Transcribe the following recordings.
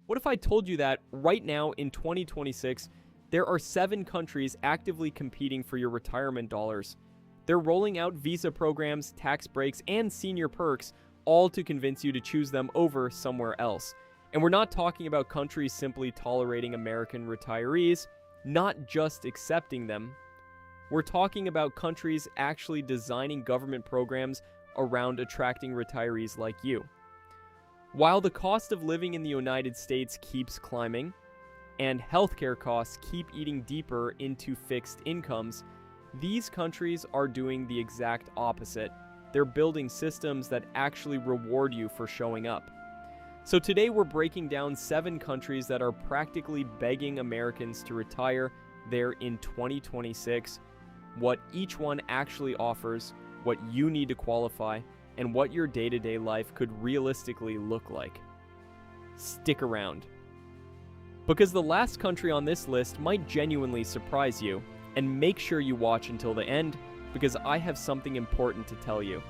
What if I told you that right now in 2026, there are 7 countries actively competing for your retirement dollars? They're rolling out visa programs, tax breaks, and senior perks, all to convince you to choose them over somewhere else. And we're not talking about countries simply tolerating American retirees, not just accepting them. We're talking about countries actually designing government programs around attracting retirees like you. While the cost of living in the United States keeps climbing, and healthcare costs keep eating deeper into fixed incomes, these countries are doing the exact opposite. They're building systems that actually reward you for showing up. So today we're breaking down 7 countries that are practically begging Americans to retire there in 2026, what each one actually offers, what you need to qualify, and what your day-to-day life could realistically look like. Stick around, because the last country on this list might genuinely surprise you, and make sure you watch until the end, because I have something important to tell you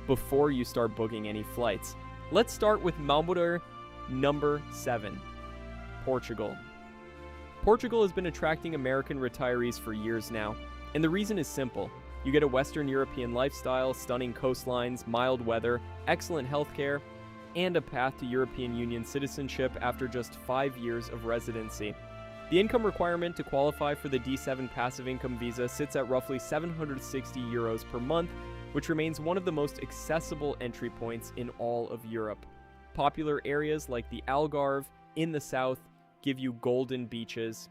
before you start booking any flights. Let's start with Marmudder number 7, Portugal. Portugal has been attracting American retirees for years now, and the reason is simple. You get a Western European lifestyle, stunning coastlines, mild weather, excellent healthcare, and a path to European Union citizenship after just 5 years of residency. The income requirement to qualify for the D7 passive income visa sits at roughly 760 euros per month, which remains one of the most accessible entry points in all of Europe. Popular areas like the Algarve in the south give you golden beaches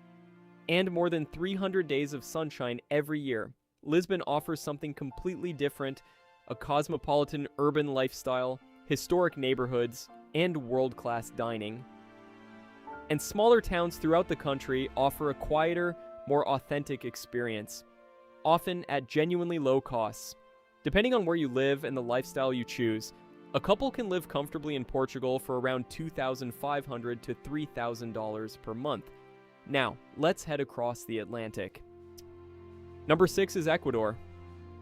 and more than 300 days of sunshine every year. Lisbon offers something completely different: a cosmopolitan urban lifestyle, historic neighborhoods, and world-class dining. And smaller towns throughout the country offer a quieter, more authentic experience, often at genuinely low costs. Depending on where you live and the lifestyle you choose, a couple can live comfortably in Portugal for around $2,500 to $3,000 per month. Now, let's head across the Atlantic. Number 6 is Ecuador,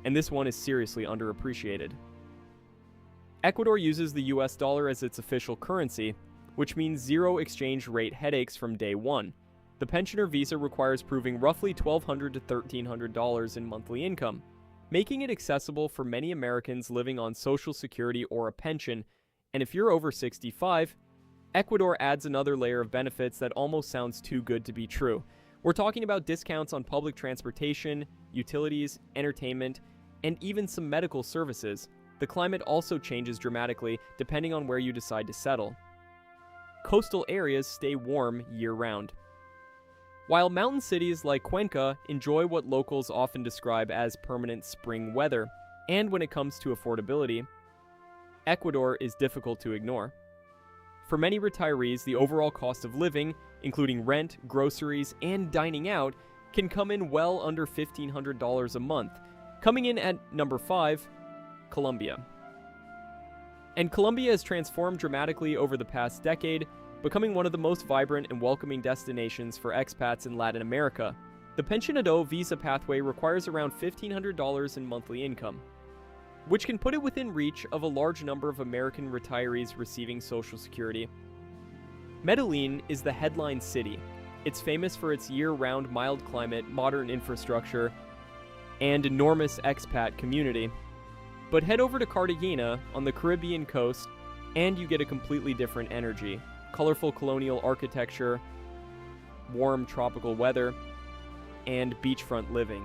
and this one is seriously underappreciated. Ecuador uses the US dollar as its official currency, which means zero exchange rate headaches from day one. The pensioner visa requires proving roughly $1,200 to $1,300 in monthly income, making it accessible for many Americans living on Social Security or a pension, and if you're over 65, Ecuador adds another layer of benefits that almost sounds too good to be true. We're talking about discounts on public transportation, utilities, entertainment, and even some medical services. The climate also changes dramatically depending on where you decide to settle. Coastal areas stay warm year-round, while mountain cities like Cuenca enjoy what locals often describe as permanent spring weather. And when it comes to affordability, Ecuador is difficult to ignore. For many retirees, the overall cost of living, including rent, groceries, and dining out, can come in well under $1,500 a month. Coming in at number 5, Colombia. And Colombia has transformed dramatically over the past decade, becoming one of the most vibrant and welcoming destinations for expats in Latin America. The Pensionado visa pathway requires around $1,500 in monthly income, which can put it within reach of a large number of American retirees receiving Social Security. Medellin is the headline city. It's famous for its year-round mild climate, modern infrastructure, and enormous expat community. But head over to Cartagena on the Caribbean coast, and you get a completely different energy. Colorful colonial architecture, warm tropical weather, and beachfront living.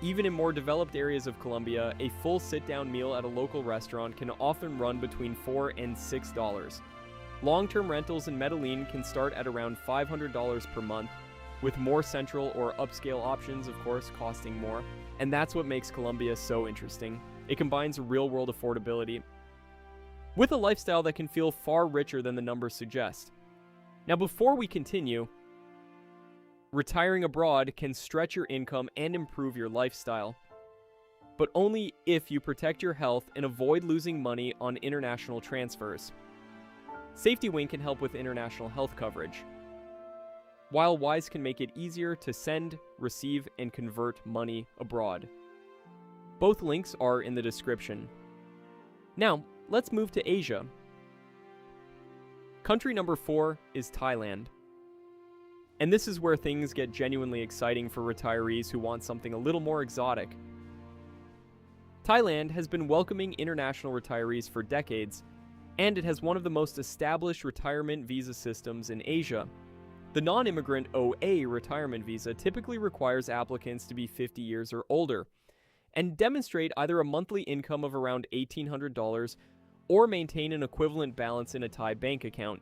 Even in more developed areas of Colombia, a full sit-down meal at a local restaurant can often run between $4 and $6. Long-term rentals in Medellin can start at around $500 per month, with more central or upscale options, of course, costing more. And that's what makes Colombia so interesting. It combines real-world affordability with a lifestyle that can feel far richer than the numbers suggest. Now, before we continue, retiring abroad can stretch your income and improve your lifestyle, but only if you protect your health and avoid losing money on international transfers. SafetyWing can help with international health coverage, while Wise can make it easier to send, receive, and convert money abroad. Both links are in the description. Now, let's move to Asia. Country number 4 is Thailand. And this is where things get genuinely exciting for retirees who want something a little more exotic. Thailand has been welcoming international retirees for decades, and it has one of the most established retirement visa systems in Asia. The non-immigrant OA retirement visa typically requires applicants to be 50 years or older and demonstrate either a monthly income of around $1,800 or maintain an equivalent balance in a Thai bank account.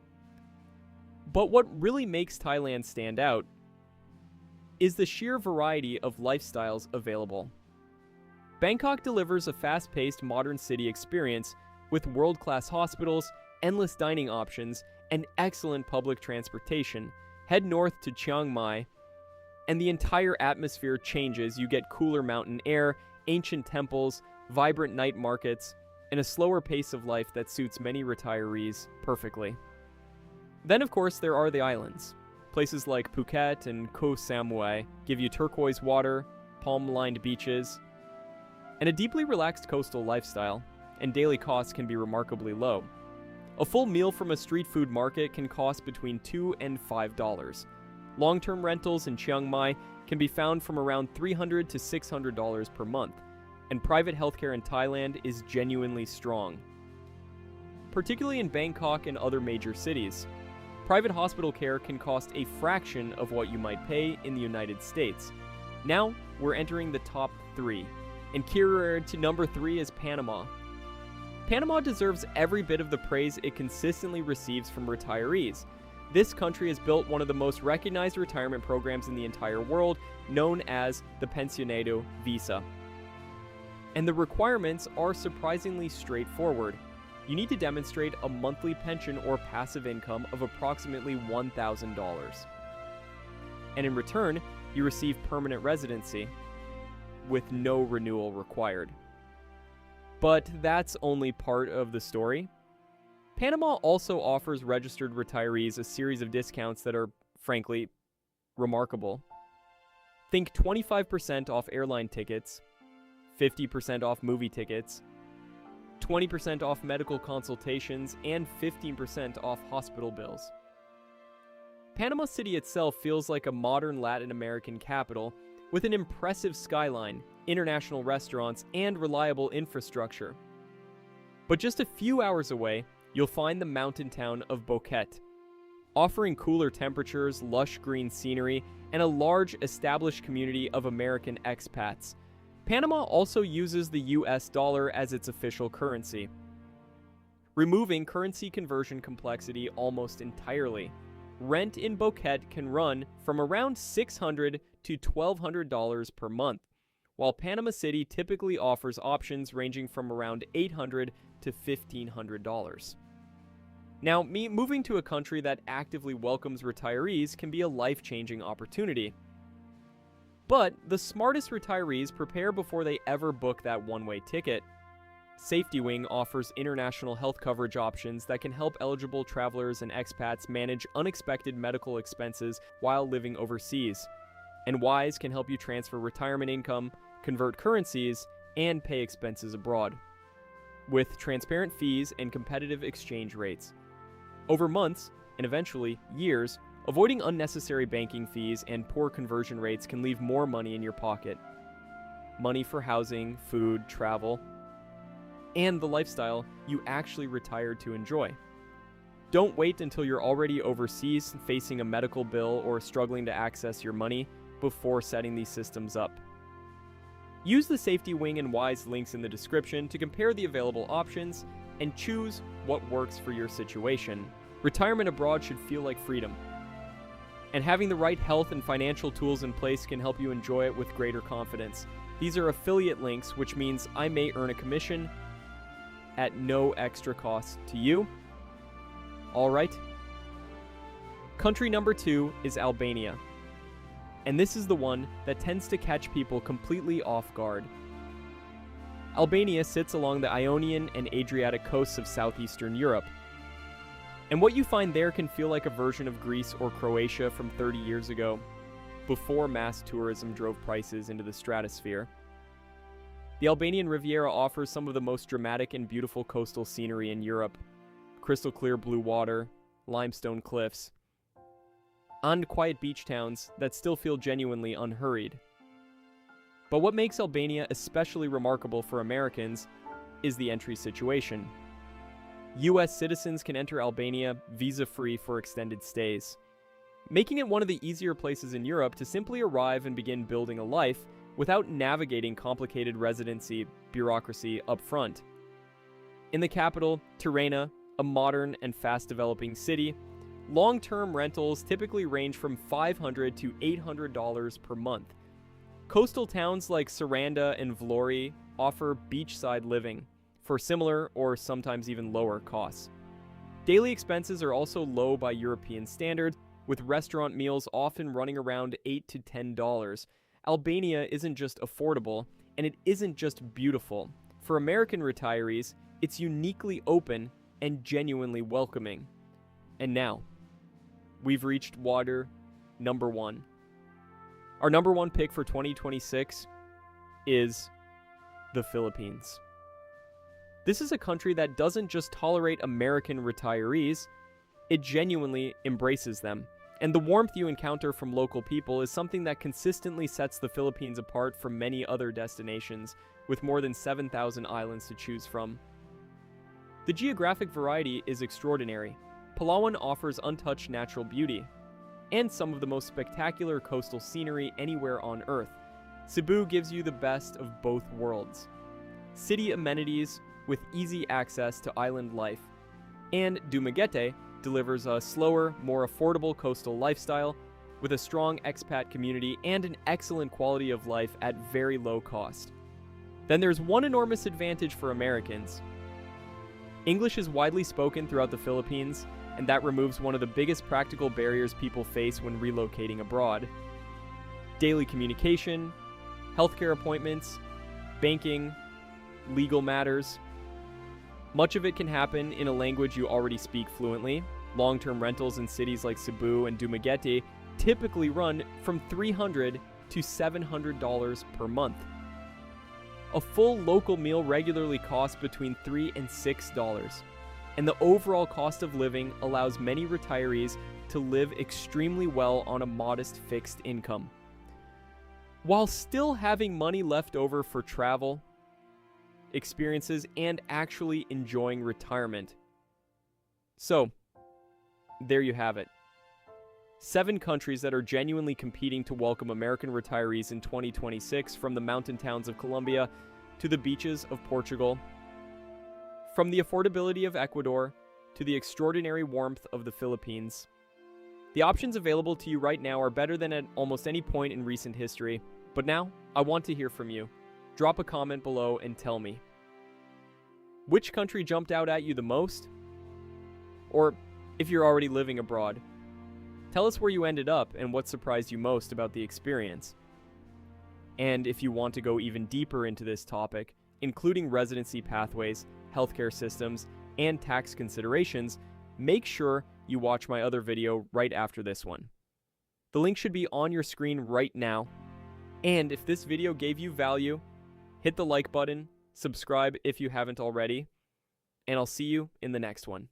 But what really makes Thailand stand out is the sheer variety of lifestyles available. Bangkok delivers a fast-paced modern city experience with world-class hospitals, endless dining options, and excellent public transportation. Head north to Chiang Mai, and the entire atmosphere changes. You get cooler mountain air, ancient temples, vibrant night markets, and a slower pace of life that suits many retirees perfectly. Then, of course, there are the islands. Places like Phuket and Koh Samui give you turquoise water, palm-lined beaches, and a deeply relaxed coastal lifestyle, and daily costs can be remarkably low. A full meal from a street food market can cost between $2 and $5. Long-term rentals in Chiang Mai can be found from around $300 to $600 per month, and private healthcare in Thailand is genuinely strong. Particularly in Bangkok and other major cities, private hospital care can cost a fraction of what you might pay in the United States. Now, we're entering the top 3, and carrier to number 3 is Panama. Panama deserves every bit of the praise it consistently receives from retirees. This country has built one of the most recognized retirement programs in the entire world, known as the Pensionado Visa. And the requirements are surprisingly straightforward. You need to demonstrate a monthly pension or passive income of approximately $1,000. And in return, you receive permanent residency, with no renewal required. But that's only part of the story. Panama also offers registered retirees a series of discounts that are, frankly, remarkable. Think 25% off airline tickets, 50% off movie tickets, 20% off medical consultations, and 15% off hospital bills. Panama City itself feels like a modern Latin American capital with an impressive skyline, international restaurants, and reliable infrastructure. But just a few hours away, you'll find the mountain town of Phuket, offering cooler temperatures, lush green scenery, and a large established community of American expats. Panama also uses the US dollar as its official currency, removing currency conversion complexity almost entirely. Rent in Phuket can run from around $600 to $1,200 per month, while Panama City typically offers options ranging from around $800 to $1,500. Now, moving to a country that actively welcomes retirees can be a life-changing opportunity. But the smartest retirees prepare before they ever book that one-way ticket. Safety Wing offers international health coverage options that can help eligible travelers and expats manage unexpected medical expenses while living overseas. And Wise can help you transfer retirement income, convert currencies, and pay expenses abroad, with transparent fees and competitive exchange rates. Over months, and eventually years, avoiding unnecessary banking fees and poor conversion rates can leave more money in your pocket. Money for housing, food, travel, and the lifestyle you actually retired to enjoy. Don't wait until you're already overseas facing a medical bill or struggling to access your money before setting these systems up. Use the Safety Wing and Wise links in the description to compare the available options and choose what works for your situation. Retirement abroad should feel like freedom, and having the right health and financial tools in place can help you enjoy it with greater confidence. These are affiliate links, which means I may earn a commission at no extra cost to you. All right. Country number 2 is Albania. And this is the one that tends to catch people completely off guard. Albania sits along the Ionian and Adriatic coasts of southeastern Europe. And what you find there can feel like a version of Greece or Croatia from 30 years ago, before mass tourism drove prices into the stratosphere. The Albanian Riviera offers some of the most dramatic and beautiful coastal scenery in Europe. Crystal clear blue water, limestone cliffs, and quiet beach towns that still feel genuinely unhurried. But what makes Albania especially remarkable for Americans is the entry situation. US citizens can enter Albania visa-free for extended stays, making it one of the easier places in Europe to simply arrive and begin building a life without navigating complicated residency bureaucracy up front. In the capital, Tirana, a modern and fast-developing city, long-term rentals typically range from $500 to $800 per month. Coastal towns like Saranda and Vlori offer beachside living for similar or sometimes even lower costs. Daily expenses are also low by European standards, with restaurant meals often running around $8 to $10. Albania isn't just affordable, and it isn't just beautiful. For American retirees, it's uniquely open and genuinely welcoming. And now, we've reached water number one. Our number one pick for 2026 is the Philippines. This is a country that doesn't just tolerate American retirees, it genuinely embraces them. And the warmth you encounter from local people is something that consistently sets the Philippines apart from many other destinations, with more than 7,000 islands to choose from. The geographic variety is extraordinary. Palawan offers untouched natural beauty, and some of the most spectacular coastal scenery anywhere on Earth. Cebu gives you the best of both worlds. City amenities with easy access to island life. And Dumaguete delivers a slower, more affordable coastal lifestyle with a strong expat community and an excellent quality of life at very low cost. Then there's one enormous advantage for Americans. English is widely spoken throughout the Philippines, and that removes one of the biggest practical barriers people face when relocating abroad. Daily communication, healthcare appointments, banking, legal matters. Much of it can happen in a language you already speak fluently. Long-term rentals in cities like Cebu and Dumaguete typically run from $300 to $700 per month. A full local meal regularly costs between $3 and $6. And the overall cost of living allows many retirees to live extremely well on a modest fixed income, while still having money left over for travel, experiences, and actually enjoying retirement. So, there you have it. 7 countries that are genuinely competing to welcome American retirees in 2026, from the mountain towns of Colombia to the beaches of Portugal. From the affordability of Ecuador to the extraordinary warmth of the Philippines. The options available to you right now are better than at almost any point in recent history. But now, I want to hear from you. Drop a comment below and tell me. Which country jumped out at you the most? Or, if you're already living abroad, tell us where you ended up and what surprised you most about the experience. And if you want to go even deeper into this topic, including residency pathways, healthcare systems, and tax considerations, make sure you watch my other video right after this one. The link should be on your screen right now. And if this video gave you value, hit the like button, subscribe if you haven't already, and I'll see you in the next one.